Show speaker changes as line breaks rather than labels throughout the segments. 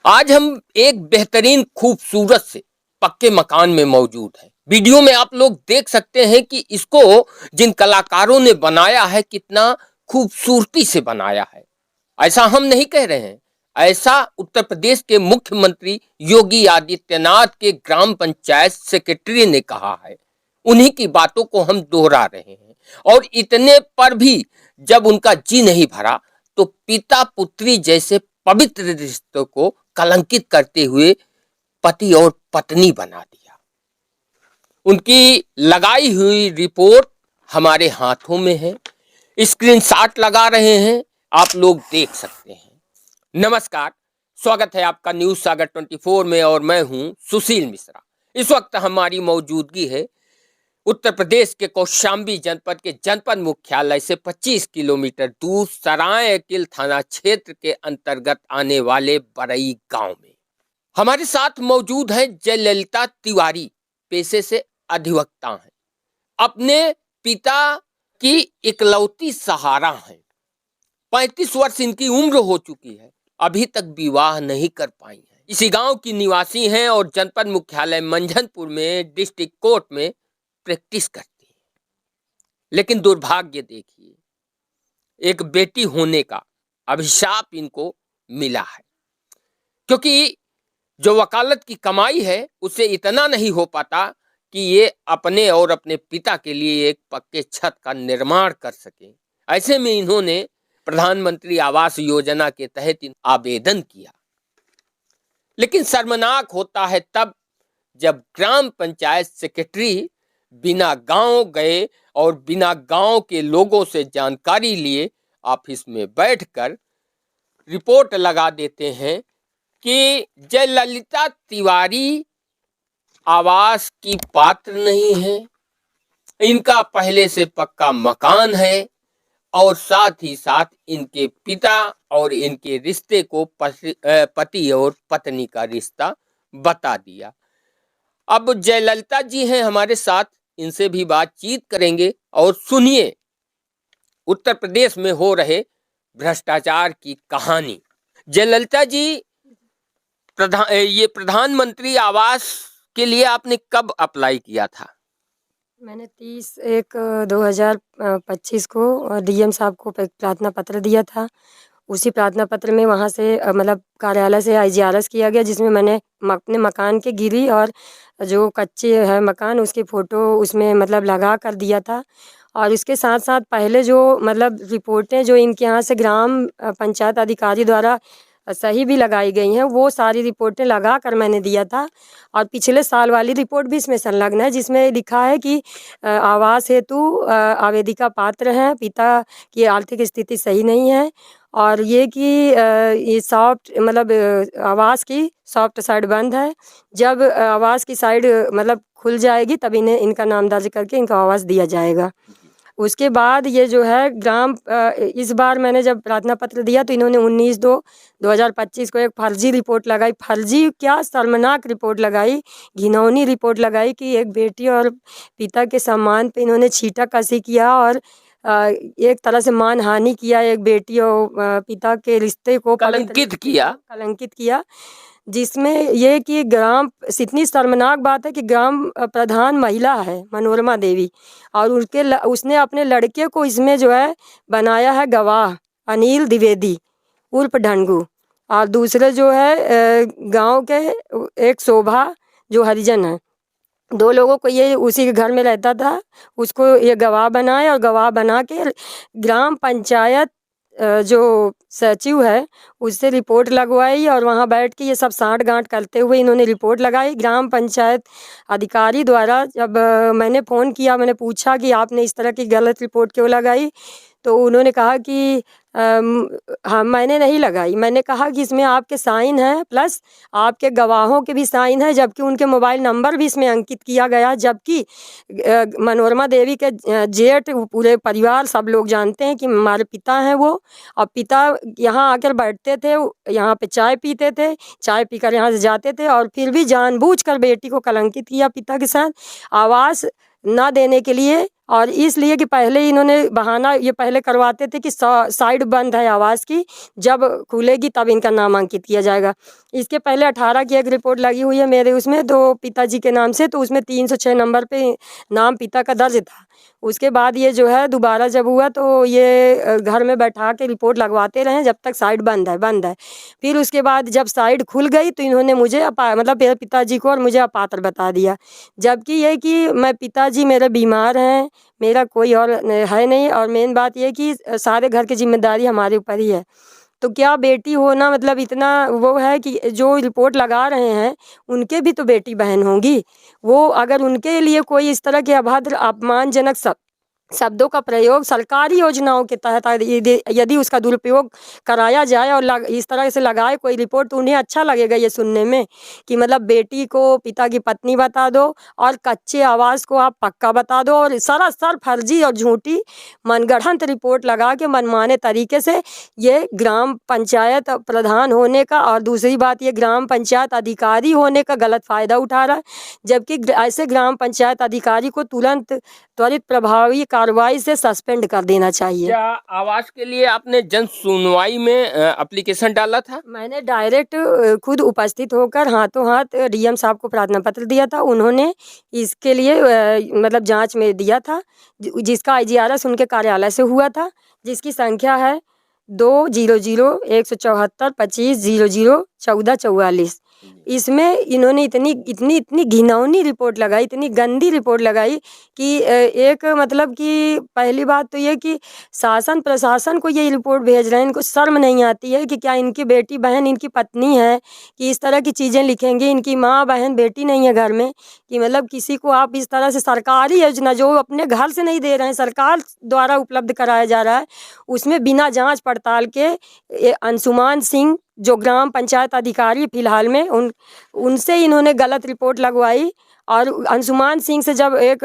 आज हम एक बेहतरीन खूबसूरत से पक्के मकान में मौजूद हैं। वीडियो में आप लोग देख सकते हैं कि इसको जिन कलाकारों ने बनाया है कितना खूबसूरती से बनाया है। ऐसा हम नहीं कह रहे हैं, ऐसा उत्तर प्रदेश के मुख्यमंत्री योगी आदित्यनाथ के ग्राम पंचायत सेक्रेटरी ने कहा है। उन्हीं की बातों को हम दोहरा रहे हैं और इतने पर भी जब उनका जी नहीं भरा तो पिता पुत्री जैसे पवित्र रिश्तों को कलंकित करते हुए पति और पत्नी बना दिया। उनकी लगाई हुई रिपोर्ट हमारे हाथों में है, स्क्रीनशॉट लगा रहे हैं, आप लोग देख सकते हैं। नमस्कार, स्वागत है आपका न्यूज सागर 24 में और मैं हूं सुशील मिश्रा। इस वक्त हमारी मौजूदगी है उत्तर प्रदेश के कौशाम्बी जनपद के जनपद मुख्यालय से 25 किलोमीटर दूर सरायकेला थाना क्षेत्र के अंतर्गत आने वाले बरई गांव में। हमारे साथ मौजूद है जयललिता तिवारी, पेशे से अधिवक्ता हैं, अपने पिता की इकलौती सहारा हैं। 35 वर्ष इनकी उम्र हो चुकी है, अभी तक विवाह नहीं कर पाई हैं। इसी गांव की निवासी हैं और जनपद मुख्यालय मंझनपुर में डिस्ट्रिक्ट कोर्ट में प्रैक्टिस करती है। लेकिन दुर्भाग्य देखिए, एक बेटी होने का अभिशाप इनको मिला है, क्योंकि जो वकालत की कमाई है उससे इतना नहीं हो पाता कि ये अपने और अपने पिता के लिए एक पक्के छत का निर्माण कर सके। ऐसे में इन्होंने प्रधानमंत्री आवास योजना के तहत आवेदन किया। लेकिन शर्मनाक होता है तब जब ग्राम पंचायत सेक्रेटरी बिना गांव गए और बिना गांव के लोगों से जानकारी लिए ऑफिस में बैठकर रिपोर्ट लगा देते हैं कि जयललिता तिवारी आवास की पात्र नहीं है, इनका पहले से पक्का मकान है और साथ ही साथ इनके पिता और इनके रिश्ते को पति और पत्नी का रिश्ता बता दिया। अब जयललिता जी हैं हमारे साथ, इनसे भी बातचीत करेंगे और सुनिए उत्तर प्रदेश में हो रहे भ्रष्टाचार की कहानी। जयललिता जी, ये प्रधानमंत्री आवास के लिए आपने कब अप्लाई किया था?
मैंने 30/1/2025 को डीएम साहब को प्रार्थना पत्र दिया था। उसी प्रार्थना पत्र में वहाँ से मतलब कार्यालय से IGRS किया गया, जिसमें मैंने अपने मकान के गिरी और जो कच्चे है मकान उसकी फ़ोटो उसमें मतलब लगा कर दिया था। और इसके साथ साथ पहले जो मतलब रिपोर्टें जो इनके यहाँ से ग्राम पंचायत अधिकारी द्वारा सही भी लगाई गई हैं, वो सारी रिपोर्टें लगा कर मैंने दिया था। और पिछले साल वाली रिपोर्ट भी इसमें संलग्न है, जिसमें लिखा है कि आवास हेतु आवेदिका पात्र हैं, पिता की आर्थिक स्थिति सही नहीं है और ये कि ये सॉफ्ट मतलब आवास की सॉफ्ट साइड बंद है। जब आवास की साइड मतलब खुल जाएगी तब इन्हें इनका नाम दर्ज करके इनका आवास दिया जाएगा। उसके बाद ये जो है इस बार मैंने जब प्रार्थना पत्र दिया तो इन्होंने 19/2/2025 को एक फर्जी रिपोर्ट लगाई। फर्जी क्या, शर्मनाक रिपोर्ट लगाई, घिनौनी रिपोर्ट लगाई कि एक बेटी और पिता के सम्मान पे इन्होंने छींटा-कसी किया और एक तरह से मानहानि किया, एक बेटी और पिता के रिश्ते को
कलंकित किया।
जिसमें ये कि इतनी शर्मनाक बात है कि ग्राम प्रधान महिला है मनोरमा देवी और उसने अपने लड़के को इसमें जो है बनाया है गवाह, अनिल द्विवेदी उर्फ ढंगू। और दूसरे जो है गांव के एक शोभा जो हरिजन है, 2 लोगों को ये उसी के घर में रहता था, उसको ये गवाह बनाए और गवाह बना के ग्राम पंचायत जो सचिव है उससे रिपोर्ट लगवाई और वहाँ बैठ के ये सब साँठ-गाँठ करते हुए इन्होंने रिपोर्ट लगाई। ग्राम पंचायत अधिकारी द्वारा जब मैंने फ़ोन किया, मैंने पूछा कि आपने इस तरह की गलत रिपोर्ट क्यों लगाई? तो उन्होंने कहा कि हाँ, मैंने नहीं लगाई। मैंने कहा कि इसमें आपके साइन हैं प्लस आपके गवाहों के भी साइन हैं, जबकि उनके मोबाइल नंबर भी इसमें अंकित किया गया। जबकि मनोरमा देवी के जेठ पूरे परिवार सब लोग जानते हैं कि हमारे पिता हैं वो, और पिता यहाँ आकर बैठते थे, यहाँ पे चाय पीते थे, चाय पीकर यहाँ से जाते थे और फिर भी जानबूझकर बेटी को कलंकित किया पिता के साथ। आवास ना देने के लिए और इसलिए कि पहले इन्होंने बहाना ये पहले करवाते थे कि साइड बंद है आवास की, जब खुलेगी तब इनका नाम अंकित किया जाएगा। इसके पहले 18 की एक रिपोर्ट लगी हुई है मेरे उसमें, तो पिताजी के नाम से, तो उसमें 306 नंबर पे नाम पिता का दर्ज था। उसके बाद ये जो है दोबारा जब हुआ तो ये घर में बैठा के रिपोर्ट लगवाते रहे जब तक साइड बंद है बंद है। फिर उसके बाद जब साइड खुल गई तो इन्होंने मुझे मतलब मेरे पिताजी को और मुझे अपात्र बता दिया, जबकि ये कि मैं पिताजी मेरे बीमार हैं, मेरा कोई और है नहीं, और मेन बात ये कि सारे घर की जिम्मेदारी हमारे ऊपर ही है। तो क्या बेटी होना मतलब इतना वो है कि जो रिपोर्ट लगा रहे हैं उनके भी तो बेटी बहन होंगी, वो अगर उनके लिए कोई इस तरह के अभद्र अपमानजनक शब्दों का प्रयोग सरकारी योजनाओं के तहत यदि उसका दुरुपयोग कराया जाए और इस तरह से लगाए कोई रिपोर्ट, तो उन्हें अच्छा लगेगा ये सुनने में कि मतलब बेटी को पिता की पत्नी बता दो और कच्चे आवास को आप पक्का बता दो, और सरासर फर्जी और झूठी मनगढ़ंत रिपोर्ट लगा के मनमाने तरीके से ये ग्राम पंचायत प्रधान होने का और दूसरी बात ये ग्राम पंचायत अधिकारी होने का गलत फ़ायदा उठा रहा है, जबकि ऐसे ग्राम पंचायत अधिकारी को तुरंत त्वरित प्रभावी कार्रवाई से सस्पेंड कर देना चाहिए।
क्या आवास के लिए आपने जन सुनवाई में एप्लीकेशन डाला था?
मैंने डायरेक्ट खुद उपस्थित होकर हाथों हाथ डीएम साहब को प्रार्थना पत्र दिया था। उन्होंने इसके लिए मतलब जांच में दिया था, जिसका IGRS उनके कार्यालय से हुआ था, जिसकी संख्या है 20017425001444। इसमें इन्होंने इतनी घिनौनी रिपोर्ट लगाई, इतनी गंदी रिपोर्ट लगाई कि एक मतलब कि पहली बात तो ये कि शासन प्रशासन को ये रिपोर्ट भेज रहे हैं, इनको शर्म नहीं आती है कि क्या इनकी बेटी बहन इनकी पत्नी है कि इस तरह की चीज़ें लिखेंगे, इनकी माँ बहन बेटी नहीं है घर में, कि मतलब किसी को आप इस तरह से सरकारी योजना जो अपने घर से नहीं दे रहे हैं, सरकार द्वारा उपलब्ध कराया जा रहा है, उसमें बिना जांच पड़ताल के अंशुमान सिंह जो ग्राम पंचायत अधिकारी फिलहाल में उनसे इन्होंने गलत रिपोर्ट लगवाई। और अंशुमान सिंह से जब एक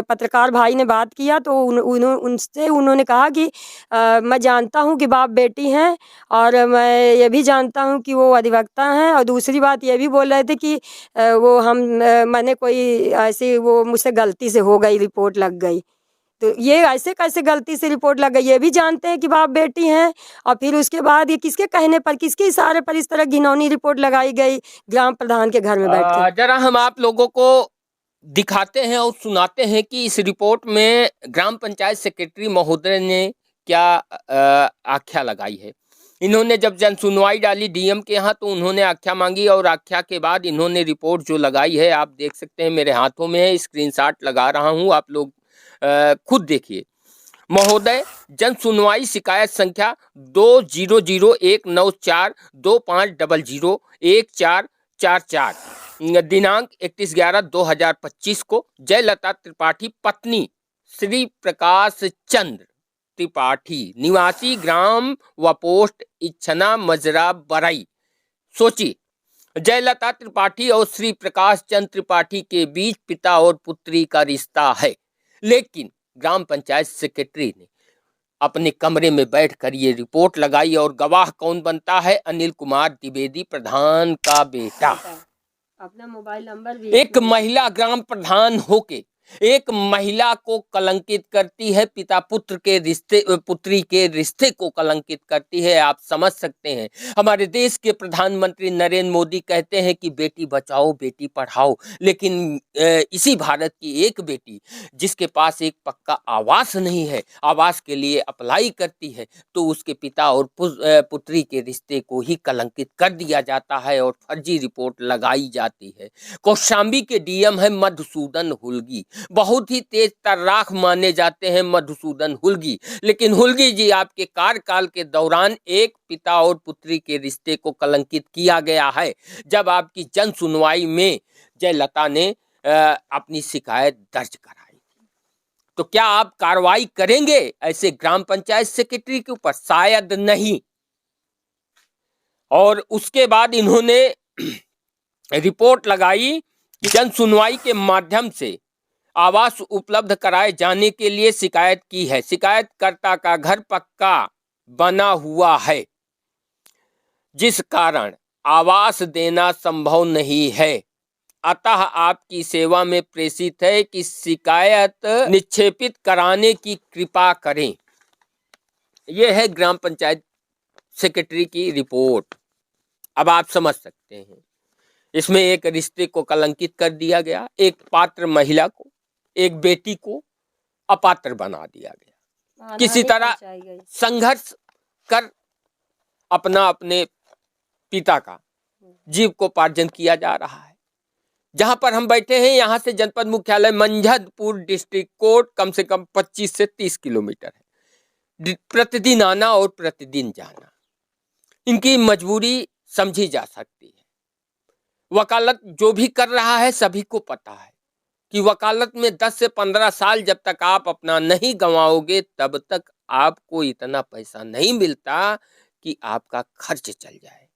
पत्रकार भाई ने बात किया तो उनसे उन्होंने कहा कि मैं जानता हूं कि बाप बेटी हैं, और मैं ये भी जानता हूं कि वो अधिवक्ता हैं, और दूसरी बात ये भी बोल रहे थे कि वो मैंने कोई ऐसी वो मुझसे गलती से हो गई, रिपोर्ट लग गई। तो ये ऐसे कैसे गलती से रिपोर्ट लग गई, ये भी जानते हैं कि बाप बेटी हैं, और फिर उसके बाद ये किसके कहने पर, किसके इशारे पर इस तरह घिनौनी रिपोर्ट लगाई गई ग्राम प्रधान के घर में बैठ के।
जरा हम आप लोगों को दिखाते हैं और सुनाते हैं कि इस रिपोर्ट में ग्राम पंचायत सेक्रेटरी महोदय ने क्या आख्या लगाई है। इन्होंने जब जन सुनवाई डाली डीएम के यहाँ तो उन्होंने आख्या मांगी, और आख्या के बाद इन्होंने रिपोर्ट जो लगाई है आप देख सकते हैं, मेरे हाथों में है, स्क्रीनशॉट लगा रहा हूँ, आप लोग खुद देखिए। महोदय, जन सुनवाई शिकायत संख्या 20019425001444 दिनांक 31/11/2025 को जयलता त्रिपाठी पत्नी श्री प्रकाश चंद्र त्रिपाठी निवासी ग्राम व पोस्ट इच्छना मजरा बरई। सोचिए, जयलता त्रिपाठी और श्री प्रकाश चंद्र त्रिपाठी के बीच पिता और पुत्री का रिश्ता है, लेकिन ग्राम पंचायत सेक्रेटरी ने अपने कमरे में बैठकर ये रिपोर्ट लगाई, और गवाह कौन बनता है? अनिल कुमार द्विवेदी, प्रधान का बेटा।
अपना मोबाइल नंबर भी
एक महिला ग्राम प्रधान होके एक महिला को कलंकित करती है, पिता पुत्र के रिश्ते, पुत्री के रिश्ते को कलंकित करती है। आप समझ सकते हैं, हमारे देश के प्रधानमंत्री नरेंद्र मोदी कहते हैं कि बेटी बचाओ बेटी पढ़ाओ, लेकिन इसी भारत की एक बेटी जिसके पास एक पक्का आवास नहीं है, आवास के लिए अप्लाई करती है, तो उसके पिता और पुत्री के रिश्ते को ही कलंकित कर दिया जाता है और फर्जी रिपोर्ट लगाई जाती है। कौशाम्बी के डीएम है मधुसूदन हुल्गी, बहुत ही तेज तर्राख माने जाते हैं मधुसूदन हुल्गी, लेकिन हुल्गी जी आपके कार्यकाल के दौरान एक पिता और पुत्री के रिश्ते को कलंकित किया गया है, जब आपकी जन सुनवाई में जयलता ने अपनी शिकायत दर्ज कराई। तो क्या आप कार्रवाई करेंगे ऐसे ग्राम पंचायत सेक्रेटरी के ऊपर? शायद नहीं। और उसके बाद इन्होंने रिपोर्ट लगाई कि जन सुनवाई के माध्यम से आवास उपलब्ध कराए जाने के लिए शिकायत की है, शिकायतकर्ता का घर पक्का बना हुआ है, जिस कारण आवास देना संभव नहीं है। अतः आपकी सेवा में प्रेषित है कि शिकायत निक्षेपित कराने की कृपा करें। यह है ग्राम पंचायत सेक्रेटरी की रिपोर्ट। अब आप समझ सकते हैं, इसमें एक रिश्ते को कलंकित कर दिया गया, एक पात्र महिला को, एक बेटी को अपात्र बना दिया गया। किसी तरह संघर्ष कर अपने पिता का जीविकोपार्जन किया जा रहा है। जहां पर हम बैठे हैं, यहां से जनपद मुख्यालय मंझदपुर डिस्ट्रिक्ट कोर्ट कम से कम 25 से 30 किलोमीटर है। प्रतिदिन आना और प्रतिदिन जाना, इनकी मजबूरी समझी जा सकती है। वकालत जो भी कर रहा है, सभी को पता है कि वकालत में 10 से 15 साल जब तक आप अपना नहीं गंवाओगे, तब तक आपको इतना पैसा नहीं मिलता कि आपका खर्च चल जाए।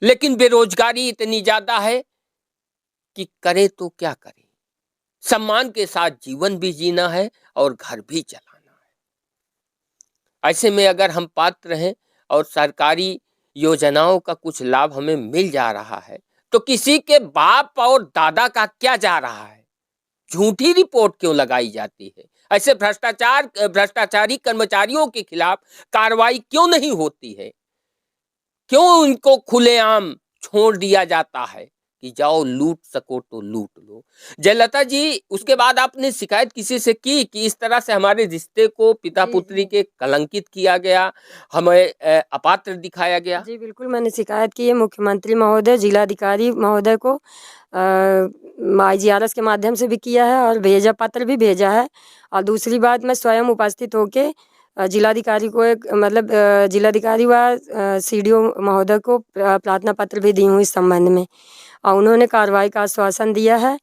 लेकिन बेरोजगारी इतनी ज्यादा है कि करे तो क्या करे। सम्मान के साथ जीवन भी जीना है और घर भी चलाना है। ऐसे में अगर हम पात्र हैं और सरकारी योजनाओं का कुछ लाभ हमें मिल जा रहा है, तो किसी के बाप और दादा का क्या जा रहा है? झूठी रिपोर्ट क्यों लगाई जाती है? ऐसे भ्रष्टाचारी कर्मचारियों के खिलाफ कार्रवाई क्यों नहीं होती है? क्यों उनको खुलेआम छोड़ दिया जाता है कि जाओ लूट सको तो लूट लो? जयलता जी, उसके बाद आपने शिकायत किसी से की कि इस तरह से हमारे रिश्ते को पिता पुत्री के कलंकित किया गया, हमें अपात्र दिखाया गया?
जी बिल्कुल, मैंने शिकायत की है मुख्यमंत्री महोदय, जिलाधिकारी महोदय को, IGRS के माध्यम से भी किया है और पत्र भी भेजा है। और दूसरी बात, मैं स्वयं उपस्थित होके जिलाधिकारी को जिलाधिकारी व CDO महोदय को प्रार्थना पत्र भी दी हूँ इस संबंध में, और उन्होंने कार्रवाई का आश्वासन दिया है।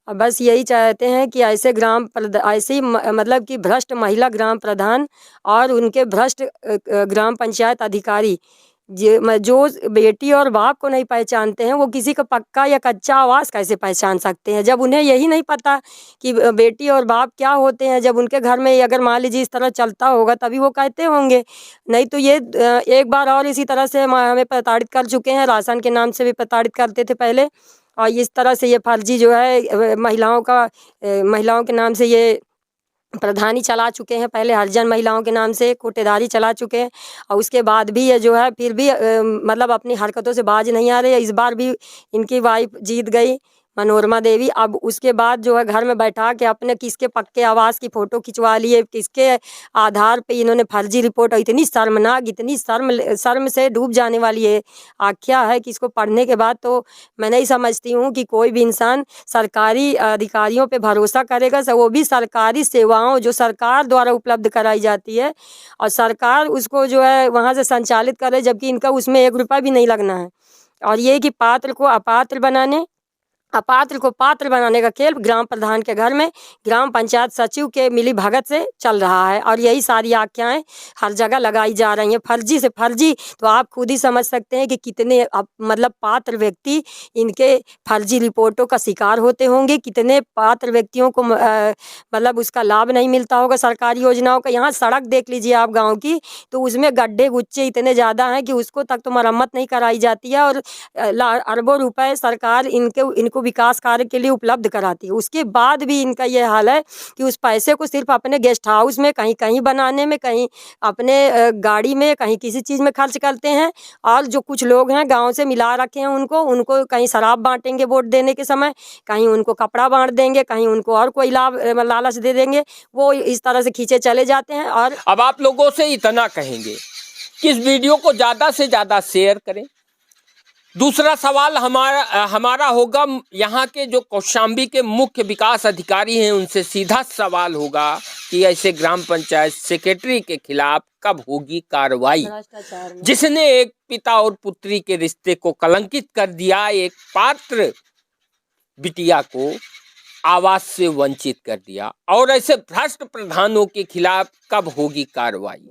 और बस यही चाहते हैं कि ऐसे ऐसी मतलब कि भ्रष्ट महिला ग्राम प्रधान और उनके भ्रष्ट ग्राम पंचायत अधिकारी जो बेटी और बाप को नहीं पहचानते हैं, वो किसी का पक्का या कच्चा आवास कैसे पहचान सकते हैं? जब उन्हें यही नहीं पता कि बेटी और बाप क्या होते हैं, जब उनके घर में अगर मान लीजिए इस तरह चलता होगा तभी वो कहते होंगे। नहीं तो ये एक बार और इसी तरह से हमें प्रताड़ित कर चुके हैं, राशन के नाम से भी प्रताड़ित करते थे पहले, और इस तरह से ये फर्जी जो है महिलाओं के नाम से ये प्रधानी चला चुके हैं। पहले हरिजन महिलाओं के नाम से कोटेदारी चला चुके हैं, और उसके बाद भी ये जो है फिर भी मतलब अपनी हरकतों से बाज नहीं आ रहे। इस बार भी इनकी वाइफ जीत गई, मनोरमा देवी। अब उसके बाद जो है घर में बैठा के अपने किसके पक्के आवास की फ़ोटो खिंचवा लिए, किसके आधार पे इन्होंने फर्जी रिपोर्ट, इतनी शर्मनाक, इतनी शर्म से डूब जाने वाली है आख्या है कि इसको पढ़ने के बाद तो मैं नहीं समझती हूँ कि कोई भी इंसान सरकारी अधिकारियों पे भरोसा करेगा, वो भी सरकारी सेवाओं जो सरकार द्वारा उपलब्ध कराई जाती है, और सरकार उसको जो है वहाँ से संचालित करे, जबकि इनका उसमें 1 रुपया भी नहीं लगना है। और ये कि पात्र को अपात्र बनाने, अपात्र को पात्र बनाने का खेल ग्राम प्रधान के घर में ग्राम पंचायत सचिव के मिली भगत से चल रहा है, और यही सारी आख्याएं हर जगह लगाई जा रही हैं, फर्जी से फर्जी। तो आप खुद ही समझ सकते हैं कि कितने मतलब पात्र व्यक्ति इनके फर्जी रिपोर्टों का शिकार होते होंगे, कितने पात्र व्यक्तियों को मतलब उसका लाभ नहीं मिलता होगा सरकारी योजनाओं का। यहाँ सड़क देख लीजिए आप गाँव की, तो उसमें गड्ढे गुच्चे इतने ज़्यादा हैं कि उसको तक तो मरम्मत नहीं कराई जाती है, और अरबों रुपए सरकार इनको विकास कार्य के लिए उपलब्ध कराती है। उसके बाद भी इनका ये हाल है कि उस पैसे को सिर्फ अपने गेस्ट हाउस में, कहीं बनाने में, कहीं अपने गाड़ी में, कहीं किसी चीज़ में खर्च करते हैं। और जो कुछ लोग हैं गांव से मिला रखे हैं उनको कहीं शराब बांटेंगे वोट देने के समय, कहीं उनको कपड़ा बांट देंगे, कहीं उनको और कोई लालच दे देंगे। वो इस तरह से खींचे चले जाते हैं। और
अब आप लोगों से इतना कहेंगे कि इस वीडियो को ज़्यादा से ज़्यादा शेयर करें। दूसरा सवाल हमारा होगा, यहाँ के जो कौशाम्बी के मुख्य विकास अधिकारी हैं उनसे सीधा सवाल होगा कि ऐसे ग्राम पंचायत सेक्रेटरी के खिलाफ कब होगी कार्रवाई, जिसने एक पिता और पुत्री के रिश्ते को कलंकित कर दिया, एक पात्र बिटिया को आवास से वंचित कर दिया, और ऐसे भ्रष्ट प्रधानों के खिलाफ कब होगी कार्रवाई।